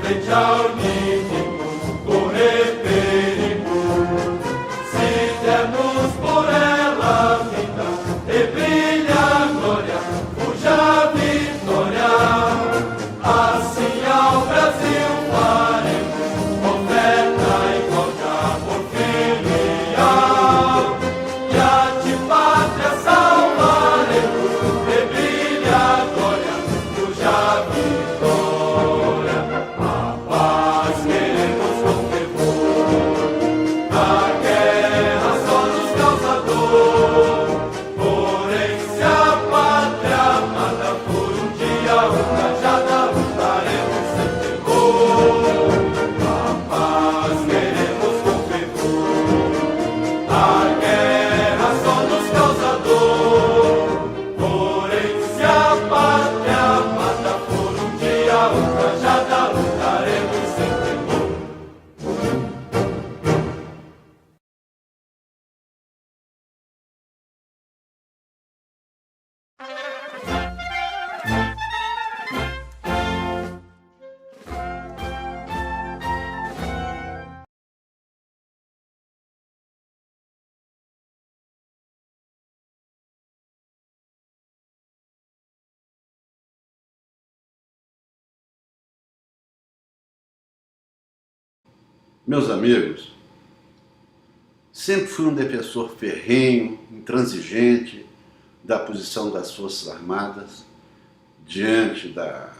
frente ao inimigo, correr perigo. Se dermos por ela a vida, e brilha a glória, fuja a vitória. Assim ao Brasil faremos oferta igual de amor filial. E a ti pátria salvaremos, e brilha a glória, fuja a vitória. A paz queremos com fervor, a guerra só nos causa dor. Porém se a pátria amada for um dia ultrajada, lutaremos sem temor. A paz queremos com fervor, a guerra só nos causa dor. Porém se a pátria amada for um dia ultrajada, lutaremos sem temor. Meus amigos, sempre fui um defensor ferrenho, intransigente da posição das Forças Armadas diante da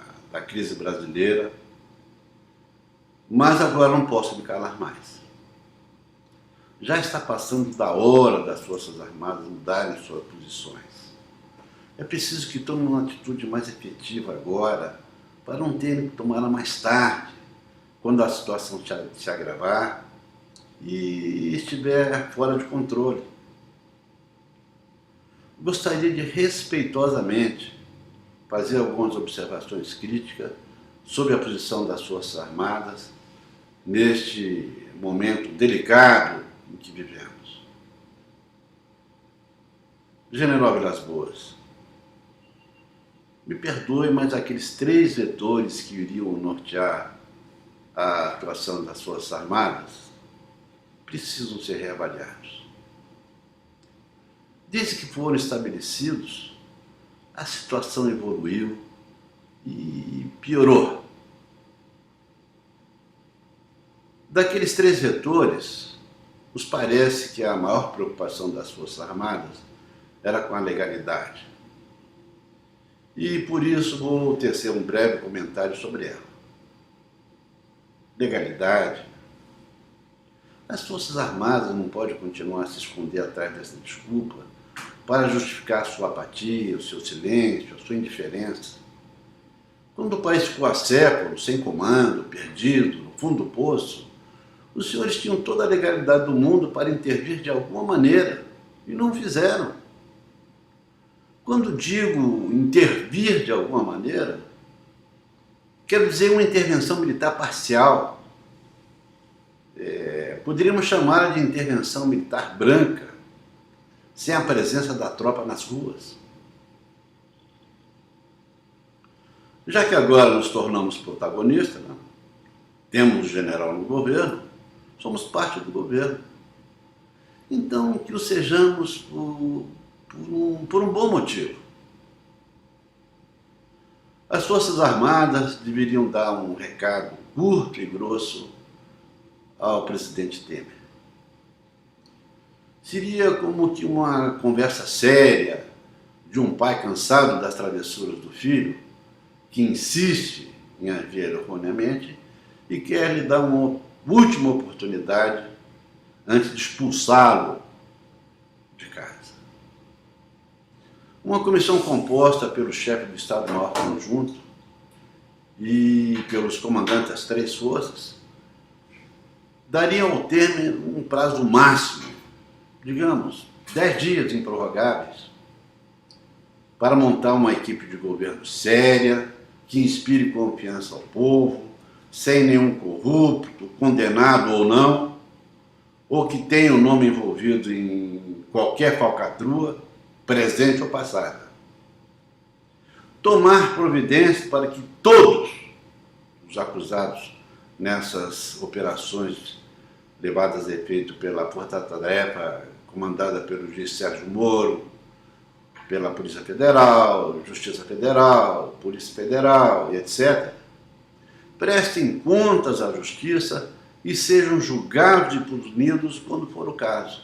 crise brasileira, mas agora não posso me calar mais. Já está passando da hora das Forças Armadas mudarem suas posições. É preciso que tomem uma atitude mais efetiva agora, para não terem que tomá-la mais tarde, quando a situação se agravar e estiver fora de controle. Gostaria de respeitosamente fazer algumas observações críticas sobre a posição das Forças Armadas neste momento delicado em que vivemos. General Vilas Boas, me perdoe, mas aqueles 3 vetores que iriam nortear a atuação das Forças Armadas precisam ser reavaliados. Desde que foram estabelecidos, a situação evoluiu e piorou. Daqueles 3 vetores, nos parece que a maior preocupação das Forças Armadas era com a legalidade. E por isso vou tecer um breve comentário sobre ela. Legalidade. As Forças Armadas não podem continuar a se esconder atrás dessa desculpa para justificar a sua apatia, o seu silêncio, a sua indiferença. Quando o país ficou há séculos sem comando, perdido, no fundo do poço, os senhores tinham toda a legalidade do mundo para intervir de alguma maneira e não o fizeram. Quando digo intervir de alguma maneira, quero dizer uma intervenção militar parcial. Poderíamos chamá-la de intervenção militar branca, sem a presença da tropa nas ruas. Já que agora nos tornamos protagonistas, né? Temos general no governo, somos parte do governo. Então, que o sejamos por um bom motivo. As Forças Armadas deveriam dar um recado curto e grosso ao presidente Temer. Seria como que uma conversa séria de um pai cansado das travessuras do filho, que insiste em agir erroneamente e quer lhe dar uma última oportunidade antes de expulsá-lo de casa. Uma comissão composta pelo chefe do Estado-Maior Conjunto e pelos comandantes das 3 forças daria ao Temer um prazo máximo, digamos, 10 dias improrrogáveis, para montar uma equipe de governo séria, que inspire confiança ao povo, sem nenhum corrupto, condenado ou não, ou que tenha o nome envolvido em qualquer falcatrua, presente ou passada. Tomar providência para que todos os os acusados nessas operações levadas a efeito pela Força Tarefa, comandada pelo juiz Sérgio Moro, pela Polícia Federal, Justiça Federal, Polícia Federal e etc., prestem contas à Justiça e sejam julgados e punidos quando for o caso.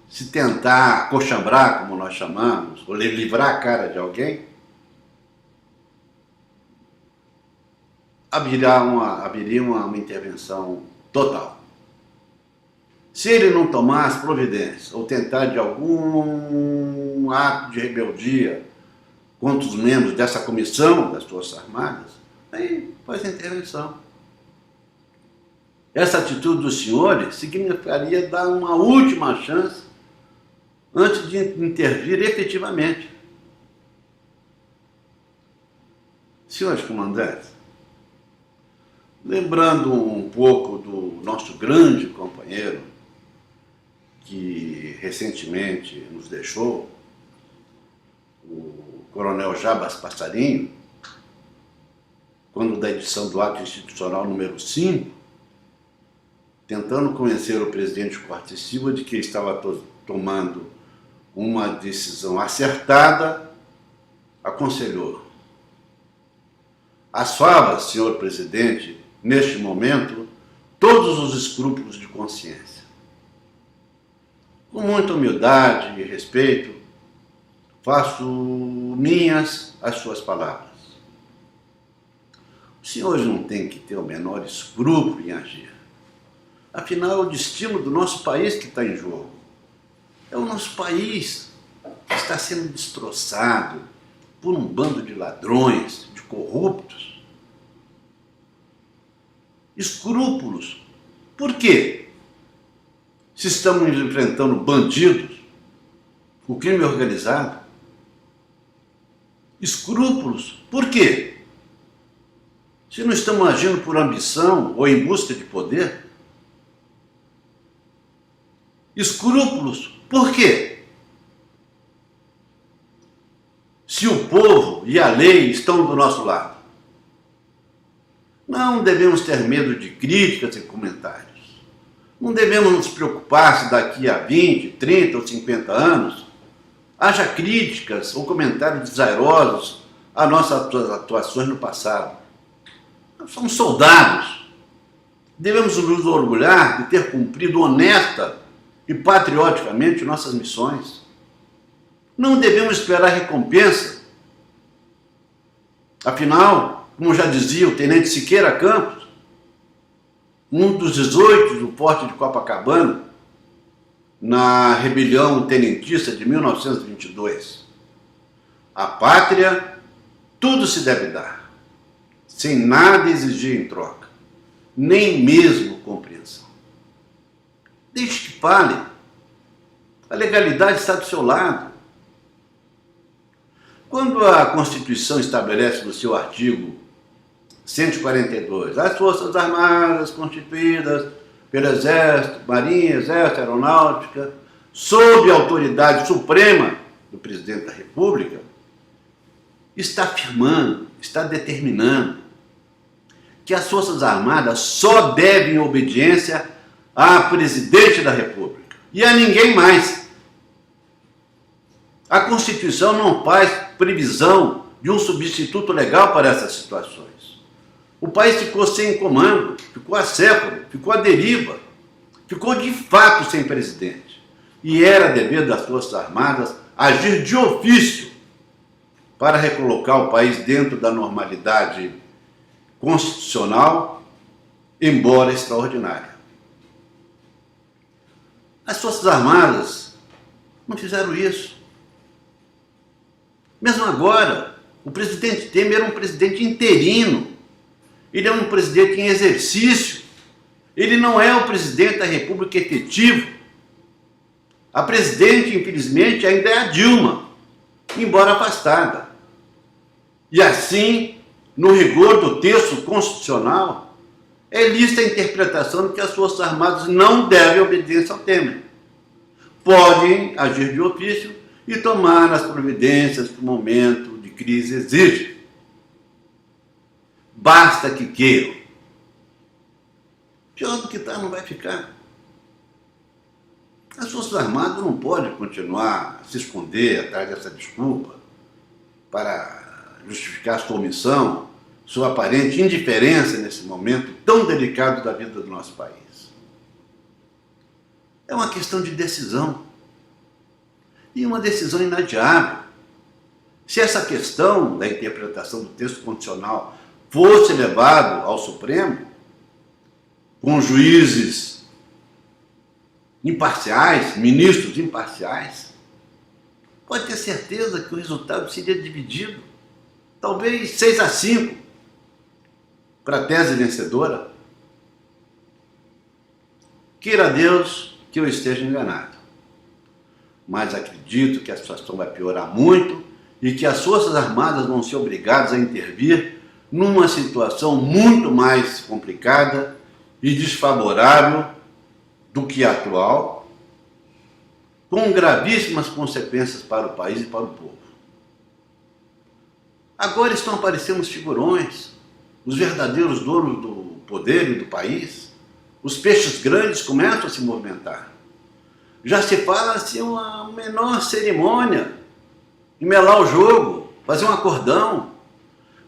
Se tentar coxambrar, como nós chamamos, ou livrar a cara de alguém, haveria uma intervenção total. Se ele não tomar as providências ou tentar de algum ato de rebeldia contra os membros dessa comissão das Forças Armadas, aí faz a intervenção. Essa atitude dos senhores significaria dar uma última chance antes de intervir efetivamente. Senhores comandantes, lembrando um pouco do nosso grande companheiro, que recentemente nos deixou, o Coronel Jabas Passarinho, quando da edição do ato institucional número 5, tentando convencer o presidente Cortes Silva de que estava tomando uma decisão acertada, aconselhou: assuava, senhor presidente, neste momento, todos os escrúpulos de consciência. Com muita humildade e respeito, faço minhas as suas palavras. Os senhores não têm que ter o menor escrúpulo em agir. Afinal, é o destino do nosso país que está em jogo. É o nosso país que está sendo destroçado por um bando de ladrões, de corruptos. Escrúpulos. Por quê? Se estamos enfrentando bandidos, o crime organizado. Escrúpulos. Por quê? Se não estamos agindo por ambição ou em busca de poder. Escrúpulos. Por quê? Se o povo e a lei estão do nosso lado. Não devemos ter medo de críticas e comentários. Não devemos nos preocupar se daqui a 20, 30 ou 50 anos haja críticas ou comentários desairosos às nossas atuações no passado. Nós somos soldados. Devemos nos orgulhar de ter cumprido honesta e patrioticamente nossas missões. Não devemos esperar recompensa. Afinal, como já dizia o tenente Siqueira Campos, um dos 18 do Forte de Copacabana, na rebelião tenentista de 1922, a pátria tudo se deve dar, sem nada exigir em troca, nem mesmo compreensão. Deixe que fale. A legalidade está do seu lado. Quando a Constituição estabelece no seu artigo 142, as Forças Armadas constituídas pelo Exército, Marinha, Exército, Aeronáutica, sob a autoridade suprema do Presidente da República, está afirmando, está determinando que as Forças Armadas só devem obediência a Presidente da República e a ninguém mais. A Constituição não faz previsão de um substituto legal para essas situações. O país ficou sem comando, ficou acéfalo, ficou à deriva, ficou de fato sem presidente. E era dever das Forças Armadas agir de ofício para recolocar o país dentro da normalidade constitucional, embora extraordinária. As Forças Armadas não fizeram isso. Mesmo agora, o presidente Temer é um presidente interino. Ele é um presidente em exercício. Ele não é o presidente da República efetivo. A presidente, infelizmente, ainda é a Dilma, embora afastada. E assim, no rigor do texto constitucional, é lícita a interpretação de que as Forças Armadas não devem obediência ao Temer. Podem agir de ofício e tomar as providências que o momento de crise exige. basta que queiram. Pior do que está, não vai ficar. As Forças Armadas não podem continuar a se esconder atrás dessa desculpa para justificar sua omissão, sua aparente indiferença nesse momento tão delicado da vida do nosso país. É uma questão de decisão. E uma decisão inadiável. Se essa questão da interpretação do texto constitucional fosse levado ao Supremo, com juízes imparciais, ministros imparciais, pode ter certeza que o resultado seria dividido, talvez 6-5, para a tese vencedora. Queira Deus que eu esteja enganado, mas acredito que a situação vai piorar muito e que as Forças Armadas vão ser obrigadas a intervir numa situação muito mais complicada e desfavorável do que a atual, com gravíssimas consequências para o país e para o povo. Agora estão aparecendo os figurões, os verdadeiros donos do poder e do país. Os peixes grandes começam a se movimentar. Já se fala assim uma menor cerimônia, emelar o jogo, fazer um acordão.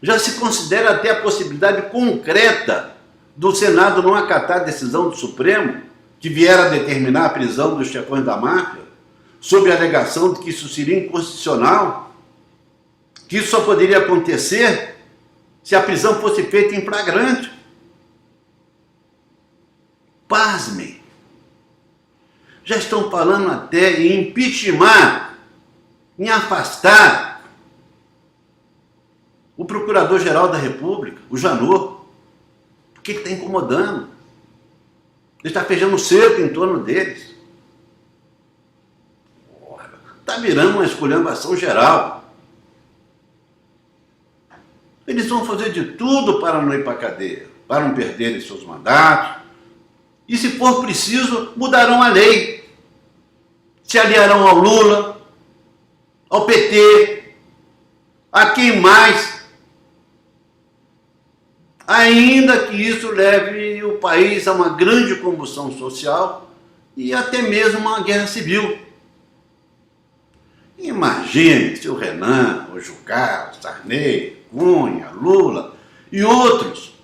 Já se considera até a possibilidade concreta do Senado não acatar a decisão do Supremo, que vier a determinar a prisão dos chefões da máfia, sob a alegação de que isso seria inconstitucional, que isso só poderia acontecer se a prisão fosse feita em flagrante. Pasmem. Já estão falando até em impeachment, em afastar o Procurador-Geral da República, o Janot. Por que está incomodando? Ele está fechando o cerco em torno deles. Está virando uma esculhambação geral. Eles vão fazer de tudo para não ir para a cadeia, para não perderem seus mandatos. E, se for preciso, mudarão a lei. Se aliarão ao Lula, ao PT, a quem mais, ainda que isso leve o país a uma grande convulsão social e até mesmo uma guerra civil. Imagine se o Renan, o Jucá, o Sarney, Cunha, Lula e outros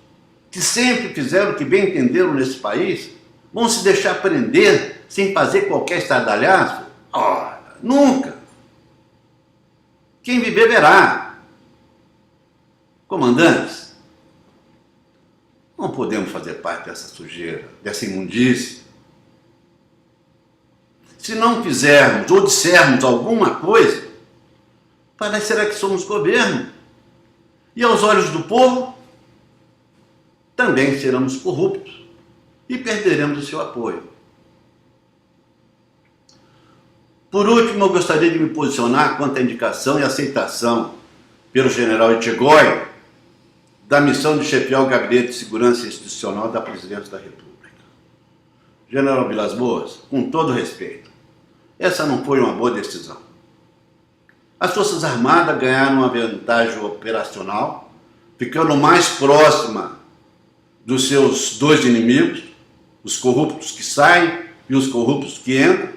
que sempre fizeram o que bem entenderam nesse país, vão se deixar prender sem fazer qualquer estardalhaço? Ora, nunca! Quem viver verá. Comandantes, não podemos fazer parte dessa sujeira, dessa imundície. Se não fizermos ou dissermos alguma coisa, parecerá que somos governo. E aos olhos do povo, também seremos corruptos e perderemos o seu apoio. Por último, eu gostaria de me posicionar quanto à indicação e aceitação pelo general Etchegói da missão de chefiar o Gabinete de Segurança Institucional da Presidência da República. General Vilas Boas, com todo respeito, essa não foi uma boa decisão. As Forças Armadas ganharam uma vantagem operacional, ficando mais próxima dos seus dois inimigos, os corruptos que saem e os corruptos que entram,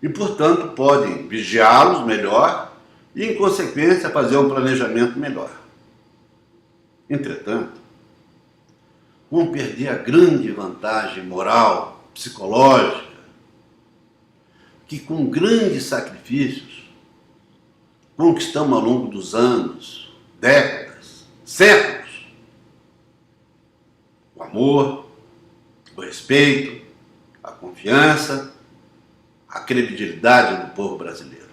e, portanto, podem vigiá-los melhor e, em consequência, fazer um planejamento melhor. Entretanto, vão perder a grande vantagem moral, psicológica, que com grandes sacrifícios conquistamos ao longo dos anos, décadas, séculos. O amor, o respeito, a confiança, a credibilidade do povo brasileiro.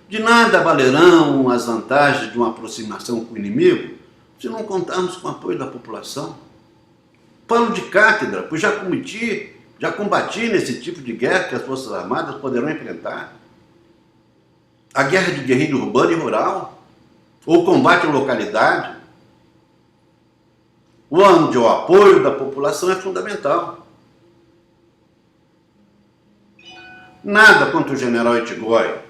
De nada valerão as vantagens de uma aproximação com o inimigo se não contarmos com o apoio da população. Falo de cátedra, pois já combati nesse tipo de guerra que as Forças Armadas poderão enfrentar. A guerra de guerrilha urbana e rural, ou combate em localidade, onde o apoio da população é fundamental. Nada contra o general Etchegói,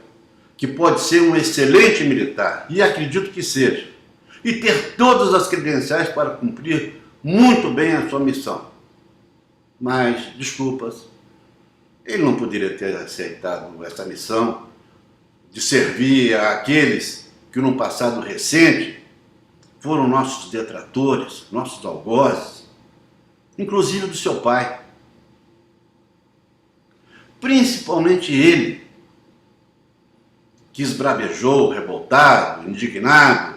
que pode ser um excelente militar, e acredito que seja, e ter todas as credenciais para cumprir muito bem a sua missão. Mas, desculpas, ele não poderia ter aceitado essa missão de servir àqueles que no passado recente foram nossos detratores, nossos algozes, inclusive do seu pai. Principalmente ele, que esbravejou, revoltado, indignado,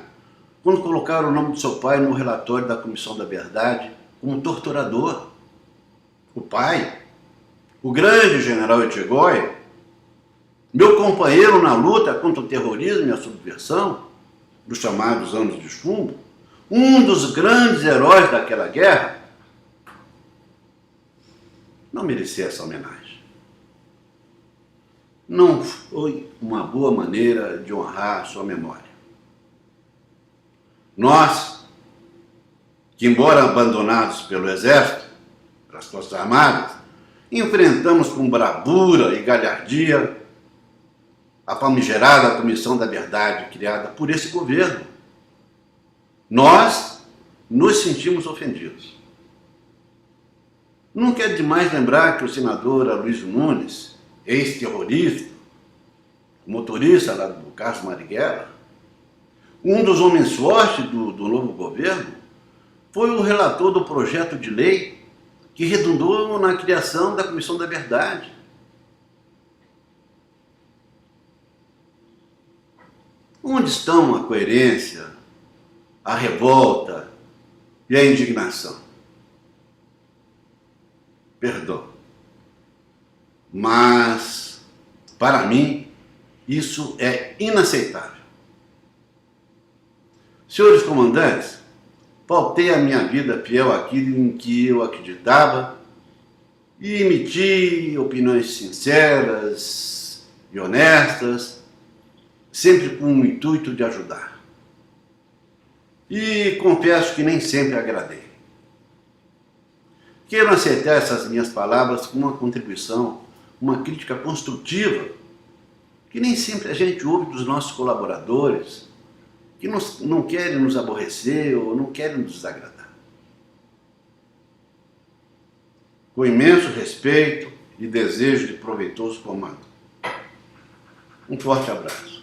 quando colocaram o nome do seu pai no relatório da Comissão da Verdade como torturador. O pai, o grande general Echegoyen, meu companheiro na luta contra o terrorismo e a subversão, dos chamados anos de chumbo, um dos grandes heróis daquela guerra, não merecia essa homenagem. Não foi uma boa maneira de honrar a sua memória. Nós, que embora abandonados pelo Exército, pelas Forças Armadas, enfrentamos com bravura e galhardia a famigerada Comissão da Verdade criada por esse governo. Nós nos sentimos ofendidos. Nunca é demais lembrar que o senador Aloysio Nunes, ex-terrorista, motorista lá do Carlos Marighella, um dos homens fortes do novo governo, foi o relator do projeto de lei que redundou na criação da Comissão da Verdade. Onde estão a coerência, a revolta e a indignação? Perdão. Mas, para mim, isso é inaceitável. Senhores comandantes, pautei a minha vida fiel àquilo em que eu acreditava e emiti opiniões sinceras e honestas, sempre com o intuito de ajudar. E confesso que nem sempre agradei. Quero aceitar essas minhas palavras como uma contribuição, uma crítica construtiva, que nem sempre a gente ouve dos nossos colaboradores, que não querem nos aborrecer ou não querem nos desagradar. Com imenso respeito e desejo de proveitoso comando. Um forte abraço.